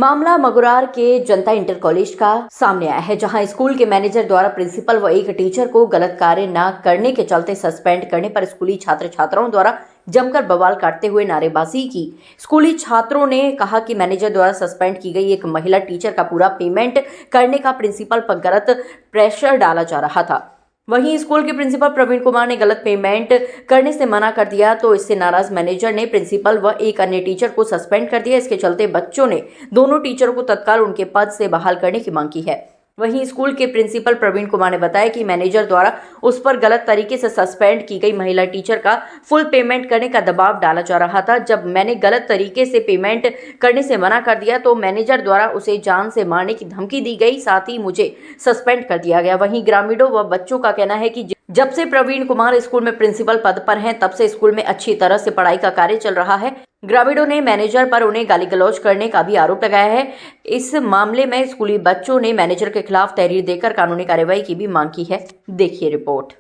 मामला मगुरार के जनता inter college का सामने आया है, जहां स्कूल के मैनेजर द्वारा प्रिंसिपल व एक टीचर को गलत कार्य न करने के चलते सस्पेंड करने पर स्कूली छात्र छात्राओं द्वारा जमकर बवाल काटते हुए नारेबाजी की। स्कूली छात्रों ने कहा कि मैनेजर द्वारा सस्पेंड की गई एक महिला टीचर का पूरा पेमेंट करने का प्रिंसिपल पर गलत प्रेशर डाला जा रहा था। वहीं स्कूल के प्रिंसिपल प्रवीण कुमार ने गलत पेमेंट करने से मना कर दिया, तो इससे नाराज मैनेजर ने प्रिंसिपल व एक अन्य टीचर को सस्पेंड कर दिया। इसके चलते बच्चों ने दोनों टीचरों को तत्काल उनके पद से बहाल करने की मांग की है। वहीं स्कूल के प्रिंसिपल प्रवीण कुमार ने बताया कि मैनेजर द्वारा उस पर गलत तरीके से सस्पेंड की गई महिला टीचर का फुल पेमेंट करने का दबाव डाला जा रहा था। जब मैंने गलत तरीके से पेमेंट करने से मना कर दिया तो मैनेजर द्वारा उसे जान से मारने की धमकी दी गई, साथ ही मुझे सस्पेंड कर दिया गया। वहीं ग्रामीणों व बच्चों का कहना है कि जब से प्रवीण कुमार स्कूल में प्रिंसिपल पद पर हैं, तब से स्कूल में अच्छी तरह से पढ़ाई का कार्य चल रहा है। ग्रामीणों ने मैनेजर पर उन्हें गाली गलौज करने का भी आरोप लगाया है। इस मामले में स्कूली बच्चों ने मैनेजर के खिलाफ तहरीर देकर कानूनी कार्रवाई की भी मांग की है। देखिए रिपोर्ट।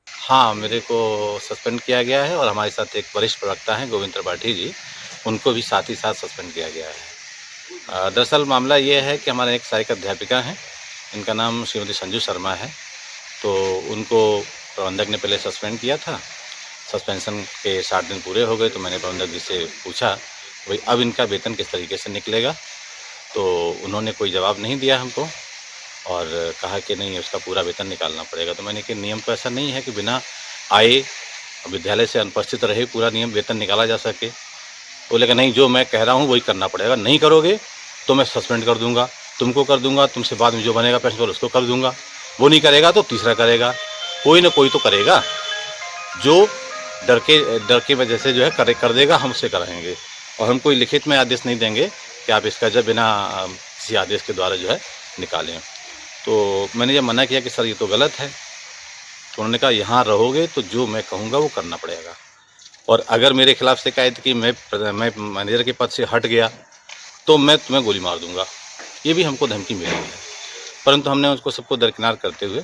हाँ, मेरे को सस्पेंड किया गया है और हमारे साथ एक वरिष्ठ प्रवक्ता हैं गोविंद त्रिपाठी जी, उनको भी साथ ही साथ सस्पेंड किया गया है। दरअसल मामला ये है कि हमारे एक सहायक अध्यापिका हैं, इनका नाम श्रीमती संजू शर्मा है। तो उनको प्रबंधक ने पहले सस्पेंड किया था। सस्पेंशन के 60 दिन पूरे हो गए तो मैंने प्रबंधक जी से पूछा भाई अब इनका वेतन किस तरीके से निकलेगा, तो उन्होंने कोई जवाब नहीं दिया हमको और कहा कि नहीं उसका पूरा वेतन निकालना पड़ेगा। तो मैंने कि नियम तो ऐसा नहीं है कि बिना आए विद्यालय से अनुपस्थित रहे पूरा नियम वेतन निकाला जा सके। बोले कि नहीं, जो मैं कह रहा हूँ वही करना पड़ेगा, नहीं करोगे तो मैं सस्पेंड कर दूंगा, तुमको कर दूंगा, तुमसे बाद में जो बनेगा प्रिंसिपल उसको कर दूंगा, वो नहीं करेगा तो तीसरा करेगा, कोई ना कोई तो करेगा, जो डर के वजह से जो है कर देगा, हम उससे कराएंगे। और हम कोई लिखित में आदेश नहीं देंगे कि आप इसका जब बिना किसी आदेश के द्वारा जो है निकालें। तो मैंने जब मना किया कि सर ये तो गलत है, तो उन्होंने कहा यहाँ रहोगे तो जो मैं कहूँगा वो करना पड़ेगा, और अगर मेरे खिलाफ शिकायत की मैं मैनेजर के पद से हट गया तो मैं तुम्हें गोली मार दूंगा। ये भी हमको धमकी मिली है, परंतु हमने उसको सबको दरकिनार करते हुए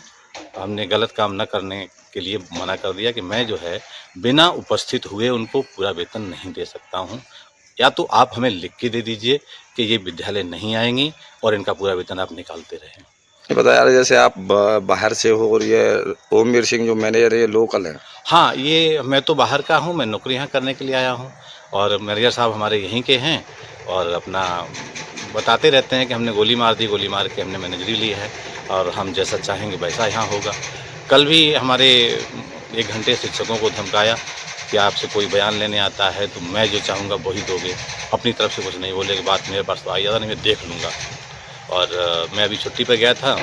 हमने गलत काम न करने के लिए मना कर दिया कि मैं जो है बिना उपस्थित हुए उनको पूरा वेतन नहीं दे सकता हूं, या तो आप हमें लिख के दे दीजिए कि ये विद्यालय नहीं आएंगी और इनका पूरा वेतन आप निकालते रहें। ये बता यार, जैसे आप बाहर से हो और ये ओमवीर सिंह जो मैनेजर है ये लोकल है? हाँ, ये मैं तो बाहर का हूँ, मैं नौकरी यहाँ करने के लिए आया हूँ और मैनेजर साहब हमारे यहीं के हैं और अपना बताते रहते हैं कि हमने गोली मार दी, गोली मार के हमने मैनेजरी ली है और हम जैसा चाहेंगे वैसा यहाँ होगा। कल भी हमारे 1 घंटे शिक्षकों को धमकाया कि आपसे कोई बयान लेने आता है तो मैं जो चाहूँगा वही दोगे, अपनी तरफ से कुछ नहीं बोले कि बात मेरे पास तो आई ज़्यादा नहीं, मैं देख लूँगा। और मैं अभी छुट्टी पर गया था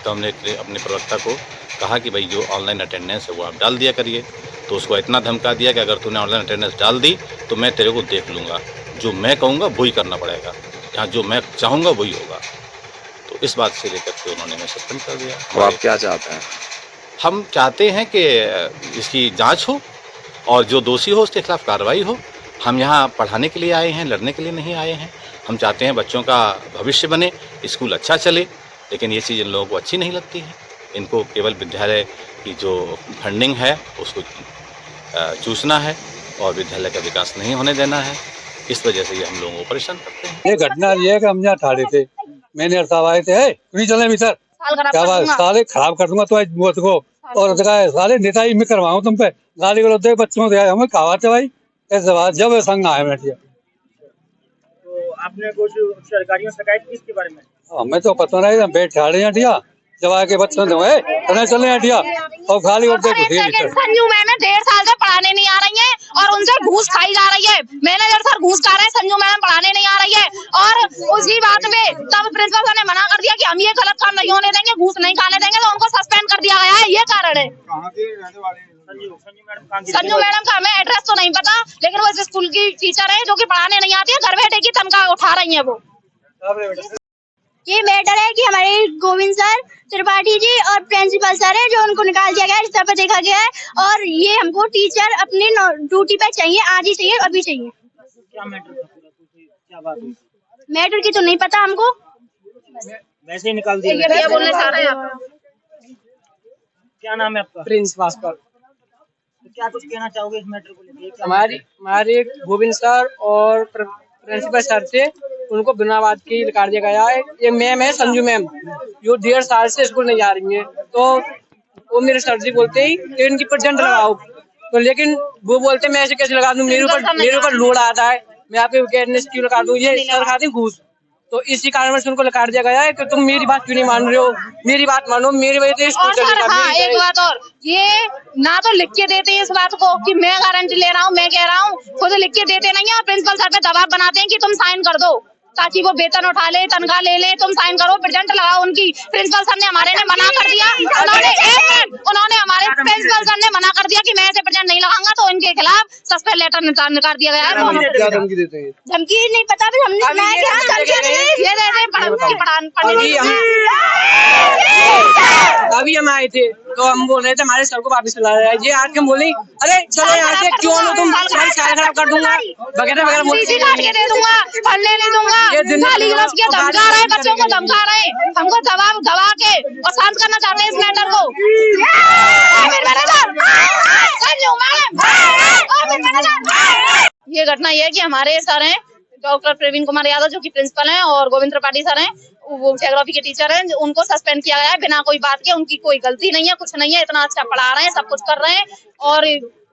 तो हमने अपने प्रवक्ता को कहा कि भाई जो ऑनलाइन अटेंडेंस है वो आप डाल दिया करिए, तो उसको इतना धमका दिया कि अगर तूने ऑनलाइन अटेंडेंस डाल दी तो मैं तेरे को देख लूँगा, जो मैं कहूँगा वही करना पड़ेगा, यहाँ जो मैं चाहूँगा वही होगा। तो इस बात से लेकर के उन्होंने मैं सस्पेंड कर दिया। तो आप क्या चाहते हैं? हम चाहते हैं कि इसकी जांच हो और जो दोषी हो उसके खिलाफ कार्रवाई हो। हम यहाँ पढ़ाने के लिए आए हैं, लड़ने के लिए नहीं आए हैं। हम चाहते हैं बच्चों का भविष्य बने, स्कूल अच्छा चले, लेकिन ये चीज़ इन लोगों को अच्छी नहीं लगती है। इनको केवल विद्यालय की जो फंडिंग है उसको चूसना है और विद्यालय का विकास नहीं होने देना है। इस वजह से ये हम लोगों को परेशान करते हैं। ये घटना ये है कि हम यहाँ ठाड़े थे, मैनेजर साहब आए थे, नहीं चले भीतर, क्या बात साले खराब कर दूंगा तो और सारे नेता ही मैं करवाऊँ तुम पे, गाली गलौज दे बच्चों से हमें कहावत है भाई, ऐसे बात जब संग आए बैठिए। तो आपने कुछ सरकारियों से शिकायत की इसके बारे में? हमें तो पता नहीं, हम बैठ ठाड़े हटिया जब आके बच्चों से चले हटिया और गाली गलौज संजू मैम 1.5 साल से पढ़ाने नहीं आ रही है और उनसे घूस खाई जा रही है। मैनेजर सर घूस खा रहे हैं, संजू मैम पढ़ाने नहीं आ रही है और उसी बात में तब प्रिंसिपल सर ने मना कर दिया कि हम ये गलत काम नहीं होने देंगे, घूस नहीं खाने देंगे, तो उनको सस्पेंड कर दिया गया है। ये कारण है। संजू मैडम का हमें एड्रेस तो नहीं पता, लेकिन वो इस स्कूल की टीचर है जो कि पढ़ाने नहीं आती है, घर बैठे की तनख्वाह उठा रही है वो। ये मैटर है कि हमारे गोविंद सर त्रिपाठी जी और प्रिंसिपल सर है जो उनको निकाल दिया गया है, इस तरह देखा गया है और ये हमको टीचर अपनी ड्यूटी पे चाहिए, आज ही चाहिए, अभी चाहिए। क्या मैटर था? क्या बात हुई? मैटर की तो नहीं पता हमको, वैसे ही निकाल दिया। क्या नाम है आपका? प्रिंस भास्कर। तो क्या कुछ कहना चाहोगे इस मैटर को लेकर? हमारे गोविंद सर और प्रिंसिपल सर से उनको बिना बात के निकाल दिया गया है। ये मैम है संजू मैम, जो 1.5 साल से स्कूल नहीं जा रही है, तो वो मेरे सर जी बोलते ही कि इनकी प्रेजेंट लगाओ, तो लेकिन वो बोलते मैं ऐसे कैसे लगा दूं, मेरे ऊपर लोड आता है, मैं आपके अवेयरनेस क्यों लगा दूं, ये सर खाते घूस। तो इसी कारण से उनको लगा दिया गया है कि तुम मेरी बात क्यों नहीं मान रहे हो, मेरी बात मानो, मेरी वजह से स्कूल चलेगा। हाँ, एक बात और, ये ना तो लिख के देते हैं इस बात को कि मैं गारंटी ले रहा हूँ, मैं कह रहा हूँ, खुद लिख के देते नहीं है और प्रिंसिपल सर पे दबाव बनाते हैं कि तुम साइन कर दो ताकि वो वेतन उठा ले, तनख्वाह ले ले, तुम साइन करो, प्रेजेंट लगाओ उनकी। प्रिंसिपल सर ने हमारे ने मना कर दिया, उन्होंने हमारे प्रिंसिपल सर ने मना कर दिया कि मैं ऐसे प्रेजेंट नहीं लगाऊंगा, तो इनके खिलाफ सस्पेंड लेटर निकाल दिया गया है। क्या धमकी देते हैं? धमकी नहीं पता, फिर हमने सुनाया कि हाँ धमकी नहीं। ये अभी हम आए थे तो हम बोल रहे थे हमारे सर को वापस ला रहा है, ये आके बोले अरे चलो यहाँ से, क्यों नो तुम, साल खराब कर दूंगा वगैरह वगैरह, काट के दे दूंगा, पढ़ने नहीं दूंगा, गाली गलौज किया, धमका रहे, बच्चों को धमका रहे, हमको दबा के और शांत करना चाहते हैं इस मैटर को। ये घटना ये है कि हमारे सर हैं डॉक्टर प्रवीण कुमार यादव जो कि प्रिंसिपल हैं और गोविंद त्रिपाठी सर हैं, वो जियोग्राफी के टीचर हैं, उनको सस्पेंड किया गया है बिना कोई बात के। उनकी कोई गलती नहीं है, कुछ नहीं है, इतना अच्छा पढ़ा रहे हैं, सब कुछ कर रहे हैं और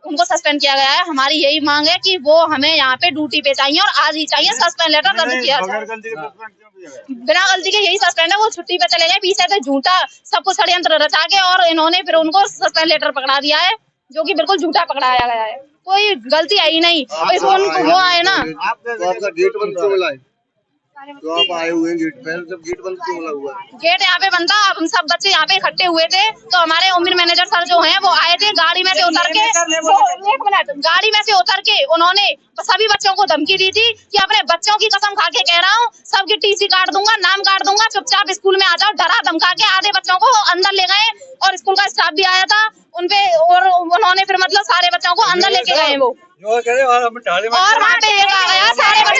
उनको सस्पेंड किया गया है। हमारी यही मांग है कि वो हमें यहाँ पे ड्यूटी पे चाहिए और आज ही चाहिए, सस्पेंड लेटर दर्ज किया जाए। बिना गलती के यही सस्पेंड है, वो छुट्टी पे चले गए, पीछे से झूठा सब कुछ षड्यंत्र रचा के और इन्होंने फिर उनको सस्पेंड लेटर पकड़ा दिया है, जो कि बिल्कुल झूठा पकड़ाया गया है, कोई गलती है ही नहीं। वो आए ना, आपका गेट बंद क्यों मिला है? तो आप आए हुए हैं गेट पे, जब गेट बंद क्यों मिला हुआ है? गेट यहाँ पे बंद था, हम सब बच्चे यहाँ पे इकट्ठे हुए थे, तो हमारे उम्र मैनेजर सर जो हैं वो आए थे, गाड़ी में से उतर के, एक मिनट, गाड़ी में से उतर के उन्होंने सभी बच्चों को धमकी दी थी कि अपने बच्चों की कसम खा के कह रहा हूँ, सबकी टीसी काट दूंगा, नाम काट दूंगा, चुपचाप स्कूल में आ जाओ। डरा धमका के आधे बच्चों को अंदर ले गए और स्कूल का स्टाफ भी आया था उनपे, और उन्होंने फिर मतलब सारे बच्चों को अंदर लेके गए वो, और वहाँ पे एक आ गया, सारे